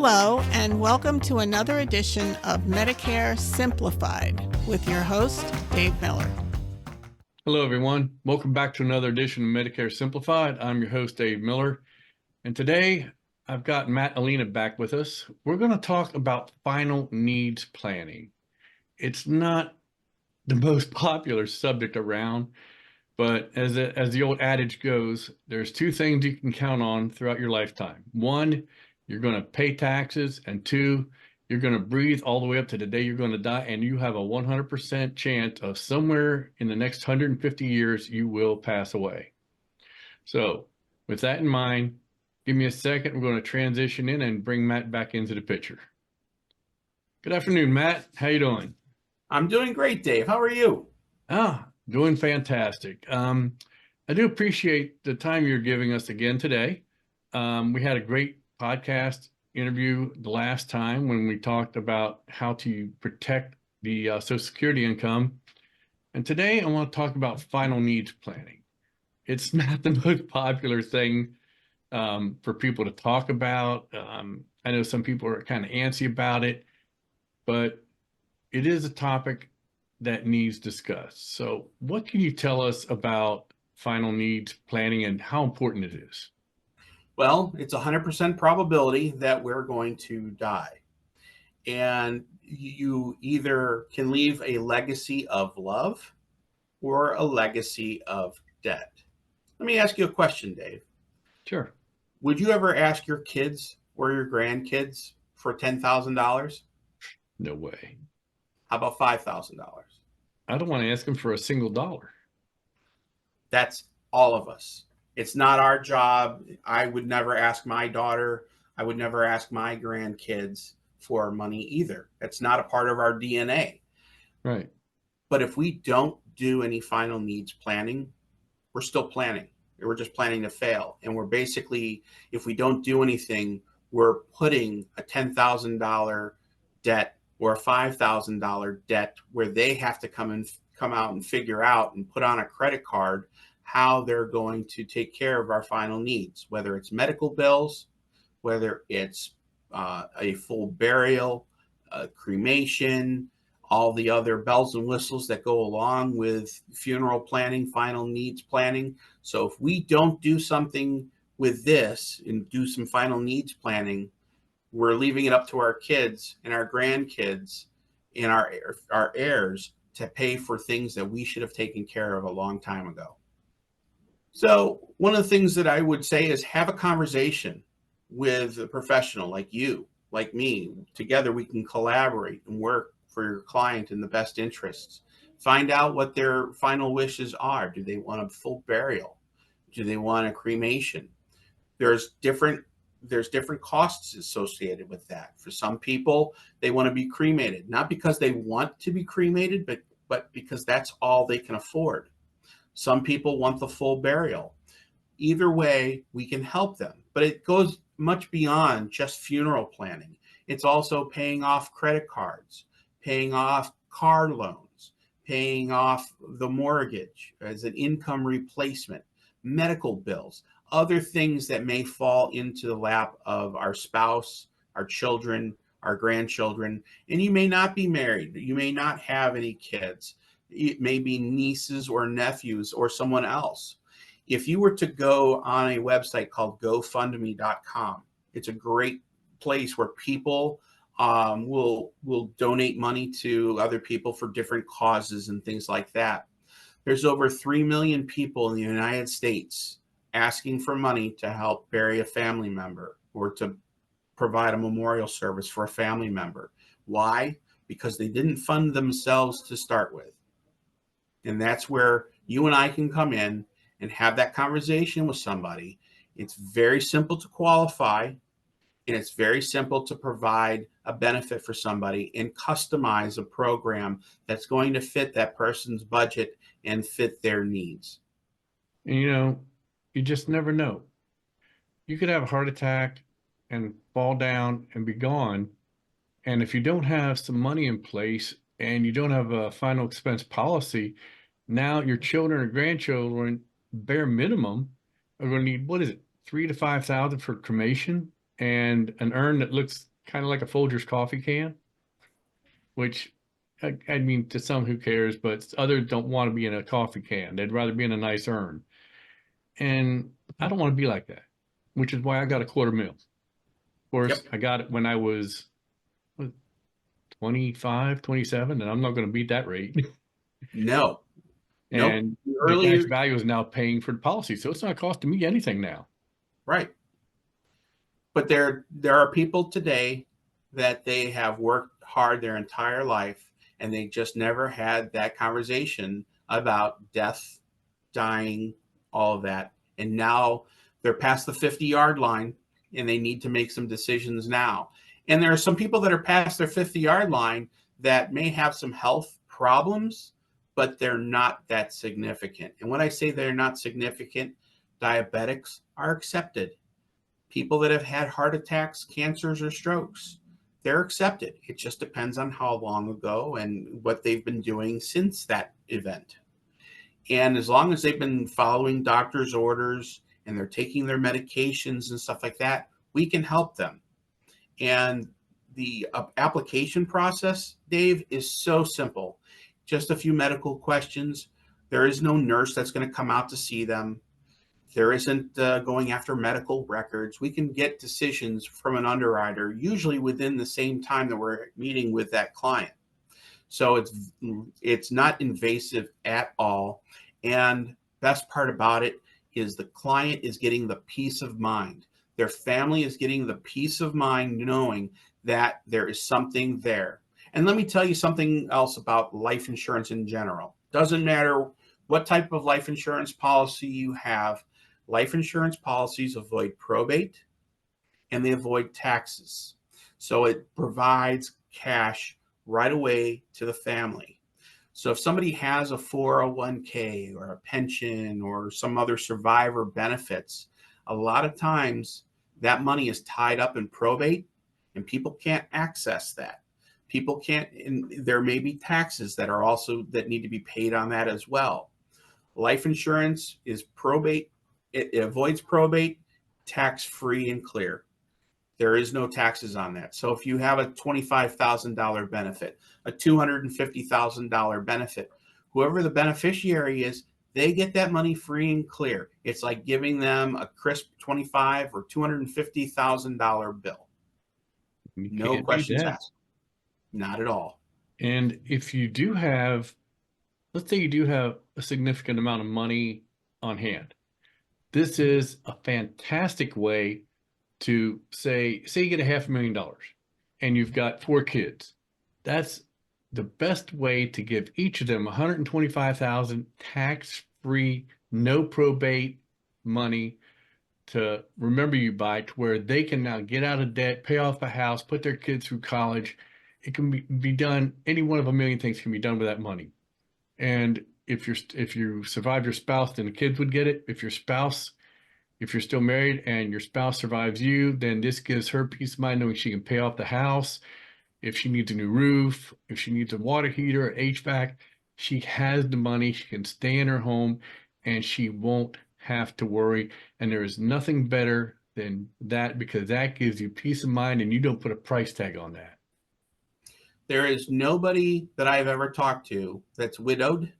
Hello, and welcome to another edition of Medicare Simplified with your host, Dave Miller. Hello, everyone. Welcome back to another edition of Medicare Simplified. I'm your host, Dave Miller. And today I've got Matt Allina back with us. We're going to talk about final needs planning. It's not the most popular subject around, but as the old adage goes, there's two things you can count on throughout your lifetime. One, you're going to pay taxes, and two, you're going to breathe all the way up to the day you're going to die, and you have a 100% chance of somewhere in the next 150 years you will pass away. So with that in mind, give me a second. We're going to transition in and bring Matt back into the picture. Good afternoon, Matt. How you doing? I'm doing great, Dave. How are you? Doing fantastic. I do appreciate the time you're giving us again today. We had a great podcast interview the last time when we talked about how to protect the Social Security income. And today I want to talk about final needs planning. It's not the most popular thing for people to talk about. I know some people are kind of antsy about it, but it is a topic that needs discussed. So what can you tell us about final needs planning and how important it is? Well, it's 100% probability that we're going to die. And you either can leave a legacy of love or a legacy of debt. Let me ask you a question, Dave. Sure. Would you ever ask your kids or your grandkids for $10,000? No way. How about $5,000? I don't want to ask them for a single dollar. That's all of us. It's not our job. I would never ask my daughter. I would never ask my grandkids for money either. It's not a part of our DNA. Right. But if we don't do any final needs planning, we're still planning. We're just planning to fail. And we're basically, if we don't do anything, we're putting a $10,000 debt or a $5,000 debt where they have to come out and figure out and put on a credit card how they're going to take care of our final needs, whether it's medical bills, whether it's a full burial, cremation, all the other bells and whistles that go along with funeral planning, final needs planning. So if we don't do something with this and do some final needs planning, we're leaving it up to our kids and our grandkids and our heirs to pay for things that we should have taken care of a long time ago. So one of the things that I would say is have a conversation with a professional like you, like me. Together we can collaborate and work for your client in the best interests. Find out what their final wishes are. Do they want a full burial? Do they want a cremation? There's different costs associated with that. For some people, they want to be cremated, not because they want to be cremated, but because that's all they can afford. Some people want the full burial. Either way, we can help them, but it goes much beyond just funeral planning. It's also paying off credit cards, paying off car loans, paying off the mortgage as an income replacement, medical bills, other things that may fall into the lap of our spouse, our children, our grandchildren. And you may not be married. You may not have any kids. It may be nieces or nephews or someone else. If you were to go on a website called GoFundMe.com, it's a great place where people will donate money to other people for different causes and things like that. There's over 3 million people in the United States asking for money to help bury a family member or to provide a memorial service for a family member. Why? Because they didn't fund themselves to start with. And that's where you and I can come in and have that conversation with somebody. It's very simple to qualify, and it's very simple to provide a benefit for somebody and customize a program that's going to fit that person's budget and fit their needs. And you just never know. You could have a heart attack and fall down and be gone. And if you don't have some money in place and you don't have a final expense policy, now your children or grandchildren, bare minimum, are going to need, what is it, $3,000 to $5,000 for cremation and an urn that looks kind of like a Folgers coffee can, which I mean, to some, who cares, but others don't want to be in a coffee can. They'd rather be in a nice urn. And I don't want to be like that, which is why I got a $250,000. Of course, Yep. I got it when I was what, 25, 27, and I'm not going to beat that rate. No. Nope. And the tax Earlier, value is now paying for the policy. So it's not costing me anything now. right. But there are people today that they have worked hard their entire life and they just never had that conversation about death, dying, all of that. And now they're past the 50-yard line and they need to make some decisions now. And there are some people that are past their 50-yard line that may have some health problems, but they're not that significant. And when I say they're not significant, diabetics are accepted. People that have had heart attacks, cancers, or strokes, they're accepted. It just depends on how long ago and what they've been doing since that event. And as long as they've been following doctor's orders and they're taking their medications and stuff like that, we can help them. And the application process, Dave, is so simple. Just a few medical questions. There is no nurse that's going to come out to see them. There isn't going after medical records. We can get decisions from an underwriter, usually within the same time that we're meeting with that client. So it's not invasive at all. And best part about it is the client is getting the peace of mind. Their family is getting the peace of mind knowing that there is something there. And let me tell you something else about life insurance in general. Doesn't matter what type of life insurance policy you have, life insurance policies avoid probate and they avoid taxes. So it provides cash right away to the family. So if somebody has a 401k or a pension or some other survivor benefits, a lot of times that money is tied up in probate and people can't access that. People can't, and there may be taxes that are also that need to be paid on that as well. Life insurance is probate. It avoids probate, tax-free and clear. There is no taxes on that. So if you have a $25,000 benefit, a $250,000 benefit, whoever the beneficiary is, they get that money free and clear. It's like giving them a crisp $25,000 or $250,000 bill. You No can't beat questions that. asked. Not at all. And if you do have, let's say you do have a significant amount of money on hand, this is a fantastic way to say you get $500,000 and you've got 4 kids. That's the best way to give each of them $125,000 tax-free, no probate money to remember you by, to where they can now get out of debt, pay off a house, put their kids through college. It can be done. Any one of a million things can be done with that money. And if you survive your spouse, then the kids would get it. If you're still married and your spouse survives you, then this gives her peace of mind knowing she can pay off the house. If she needs a new roof, if she needs a water heater, HVAC, she has the money. She can stay in her home and she won't have to worry. And there is nothing better than that, because that gives you peace of mind and you don't put a price tag on that. There is nobody that I've ever talked to that's widowed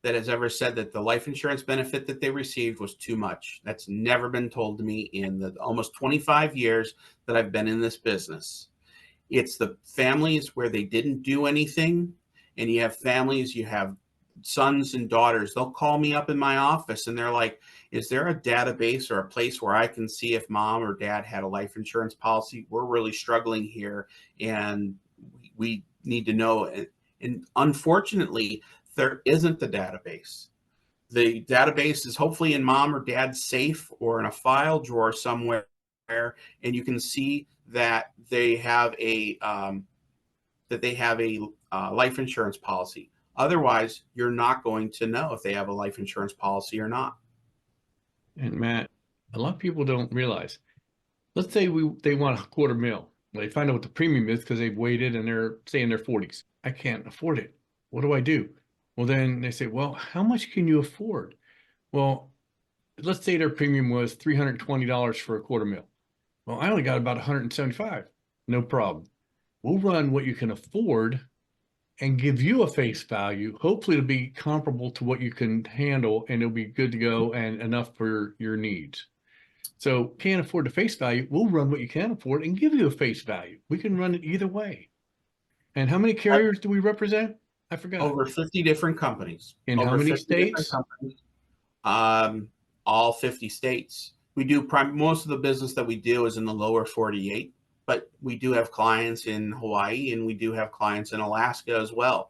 that has ever said that the life insurance benefit that they received was too much. That's never been told to me in the almost 25 years that I've been in this business. It's the families where they didn't do anything, and you have families, you have sons and daughters. They'll call me up in my office and they're like, is there a database or a place where I can see if mom or dad had a life insurance policy? We're really struggling here and we need to know. And unfortunately, there isn't a database. The database is hopefully in mom or dad's safe or in a file drawer somewhere, and you can see that they have a life insurance policy. Otherwise, you're not going to know if they have a life insurance policy or not. And Matt, a lot of people don't realize, let's say they want $250,000. They find out what the premium is because they've waited and they're say in their 40s. I can't afford it. What do I do? Well, then they say, well, how much can you afford? Well, let's say their premium was $320 for $250,000. Well, I only got about $175. no problem. We'll run what you can afford and give you a face value. Hopefully it'll be comparable to what you can handle, and it'll be good to go and enough for your needs. So can't afford the face value, we'll run what you can afford and give you a face value. We can run it either way. And how many carriers do we represent? I forgot. Over 50 different companies. In how Over many 50 different states? companies. All 50 states. We do most of the business that we do is in the lower 48, but we do have clients in Hawaii and we do have clients in Alaska as well.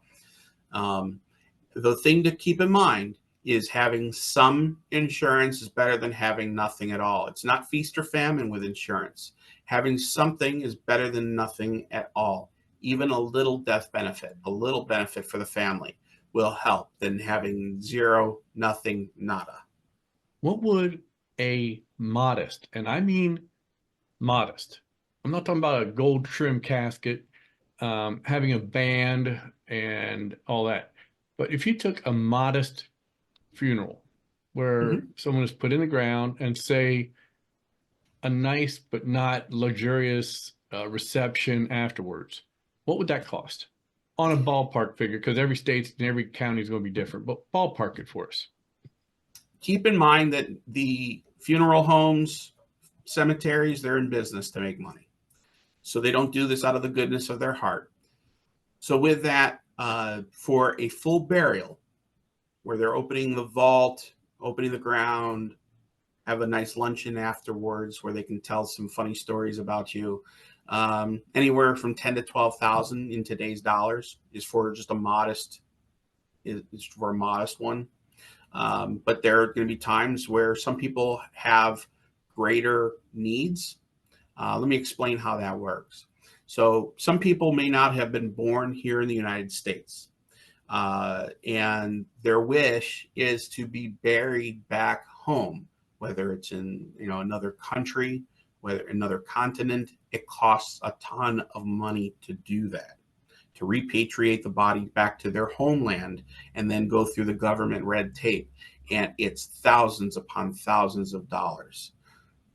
The thing to keep in mind is having some insurance is better than having nothing at all. It's not feast or famine with insurance. Having something is better than nothing at all. Even a little death benefit, a little benefit for the family will help than having zero, nothing, nada. What would a modest, and I mean modest, I'm not talking about a gold trim casket, having a band and all that. But if you took a modest funeral where someone is put in the ground and say a nice but not luxurious reception afterwards, what would that cost on a ballpark figure? Because every state and every county is going to be different, but ballpark it for us. Keep in mind that the funeral homes, cemeteries, they're in business to make money. So they don't do this out of the goodness of their heart. So with that, for a full burial, where they're opening the vault, opening the ground, have a nice luncheon afterwards where they can tell some funny stories about you. Anywhere from 10 to 12,000 in today's dollars is for just a modest, is for a modest one. But there are going to be times where some people have greater needs. Let me explain how that works. So some people may not have been born here in the United States. And their wish is to be buried back home, whether it's in another country, whether another continent. It costs a ton of money to do that, to repatriate the body back to their homeland and then go through the government red tape. And it's thousands upon thousands of dollars.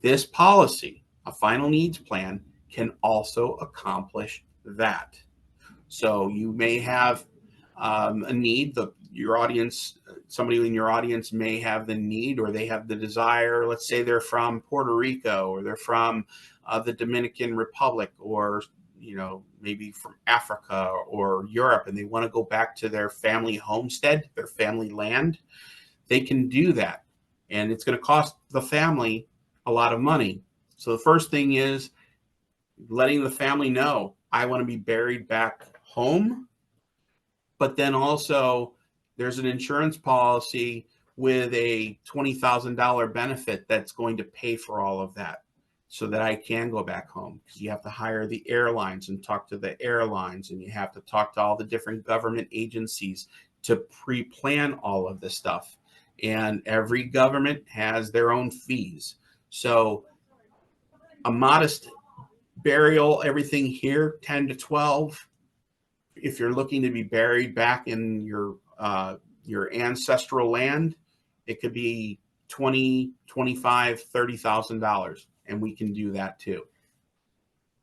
This policy, a final needs plan, can also accomplish that. So you may have a need, your audience, somebody in your audience may have the need or they have the desire. Let's say they're from Puerto Rico or they're from the Dominican Republic or maybe from Africa or Europe, and they want to go back to their family homestead, their family land. They can do that, and it's going to cost the family a lot of money. So the first thing is letting the family know, I want to be buried back home. But then also there's an insurance policy with a $20,000 benefit that's going to pay for all of that so that I can go back home, because you have to hire the airlines and talk to the airlines, and you have to talk to all the different government agencies to pre-plan all of this stuff. And every government has their own fees. So a modest burial, everything here, 10 to 12. If you're looking to be buried back in your ancestral land, it could be $20,000, $25,000, $30,000, and we can do that too.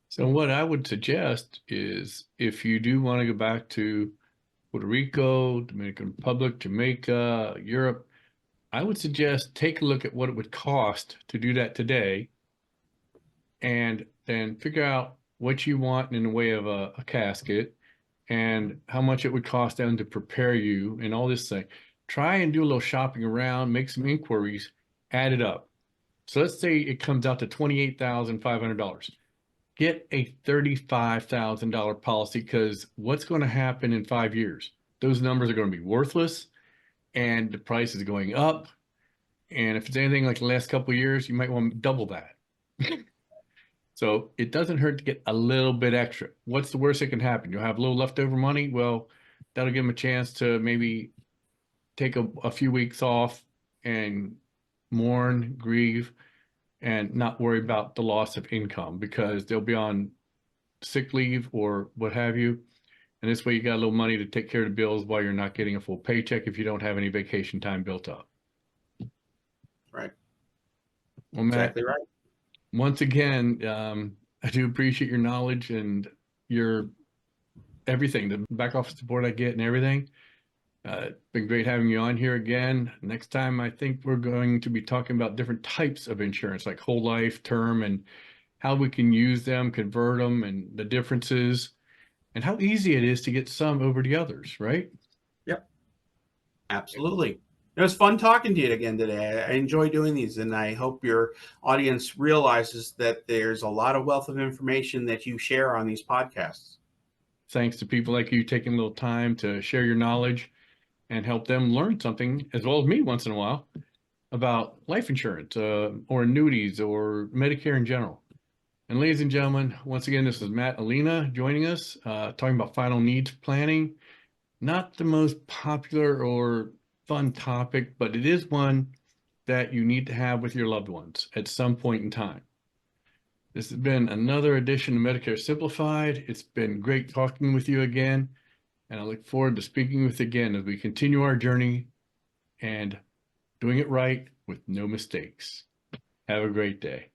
So what I would suggest is, if you do want to go back to Puerto Rico, Dominican Republic, Jamaica, Europe, I would suggest take a look at what it would cost to do that today, and then figure out what you want in the way of a casket and how much it would cost them to prepare you and all this thing. Try and do a little shopping around, make some inquiries, add it up. So let's say it comes out to $28,500. Get a $35,000 policy, because what's going to happen in 5 years? Those numbers are going to be worthless and the price is going up. And if it's anything like the last couple of years, you might want to double that. So it doesn't hurt to get a little bit extra. What's the worst that can happen? You'll have a little leftover money. Well, that'll give them a chance to maybe take a few weeks off and mourn, grieve, and not worry about the loss of income, because they'll be on sick leave or what have you. And this way you got a little money to take care of the bills while you're not getting a full paycheck if you don't have any vacation time built up. Right. Well, Matt, exactly right. Once again, I do appreciate your knowledge and your everything, the back office support I get and everything. It's been great having you on here again. Next time, I think we're going to be talking about different types of insurance, like whole life, term, and how we can use them, convert them, and the differences, and how easy it is to get some over the others, right? Yep, absolutely. It was fun talking to you again today. I enjoy doing these, and I hope your audience realizes that there's a lot of wealth of information that you share on these podcasts. Thanks to people like you taking a little time to share your knowledge and help them learn something, as well as me once in a while, about life insurance or annuities or Medicare in general. And ladies and gentlemen, once again, this is Matt Allina joining us, talking about final needs planning. Not the most popular or fun topic, but it is one that you need to have with your loved ones at some point in time. This has been another edition of Medicare Simplified. It's been great talking with you again, and I look forward to speaking with you again as we continue our journey and doing it right with no mistakes. Have a great day.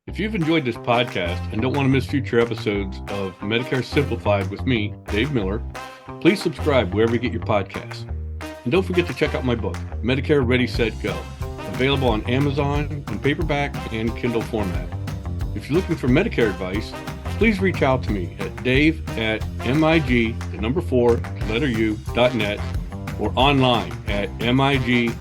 If you've enjoyed this podcast and don't want to miss future episodes of Medicare Simplified with me, Dave Miller, please subscribe wherever you get your podcasts. And don't forget to check out my book, Medicare Ready, Set, Go, available on Amazon in paperback and Kindle format. If you're looking for Medicare advice, please reach out to me at dave@mig4u.net or online at mig4u.net.